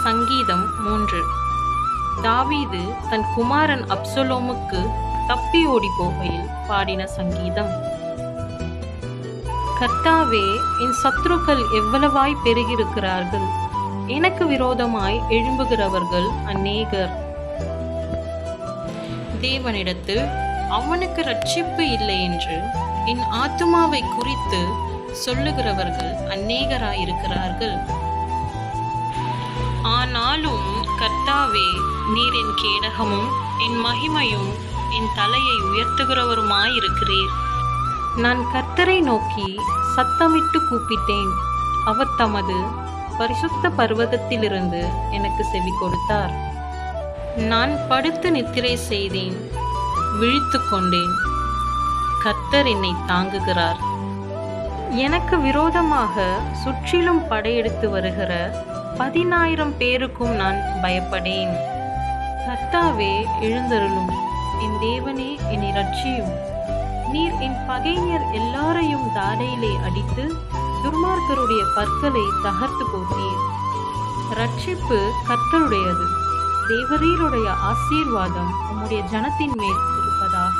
சங்கீதம் 3. தாவீது தன் குமாரன் அப்சலோமுக்கு தப்பி ஓடி போகையில் பாடின சங்கீதம். கர்த்தாவே, என் சத்துருக்கள் எவ்வளவாய் பெருகியிருக்கிறார்கள், எனக்கு விரோதமாய் எழும்புகிறவர்கள் அநேகர். தேவனிடத்தில் அவனுக்கு இரட்சிப்பு இல்லை என்று என் ஆத்துமாவை குறித்து சொல்லுகிறவர்கள் அநேகராயிருக்கிறார்கள். ஆனாலும் கர்த்தாவே, நீர் என் கேடகமும் என் மகிமையும் என் தலையை உயர்த்துகிறவருமாயிருக்கிறீர். நான் கர்த்தரை நோக்கி சத்தமிட்டு கூப்பிட்டேன், அவர் தமது பரிசுத்த பர்வதத்திலிருந்து எனக்கு செவி கொடுத்தார். நான் படுத்து நித்திரை செய்தேன், விழித்து கொண்டேன். கர்த்தர் என்னை தாங்குகிறார். எனக்கு விரோதமாக சுற்றிலும் படையெடுத்து வருகிற 10,000 பேருக்கும் நான் பயப்படேன். கர்த்தாவே, எழுந்தருளும். என் தேவனே, என்னை இரட்சியும். நீர் என் பகைஞர் எல்லாரையும் தாடையிலே அடித்து துர்மார்க்கருடைய பற்களை தகர்த்து போட்டீர். இரட்சிப்பு கர்த்தருடையது. தேவரீருடைய ஆசீர்வாதம் உம்முடைய ஜனத்தின் மேல் இருப்பதாக.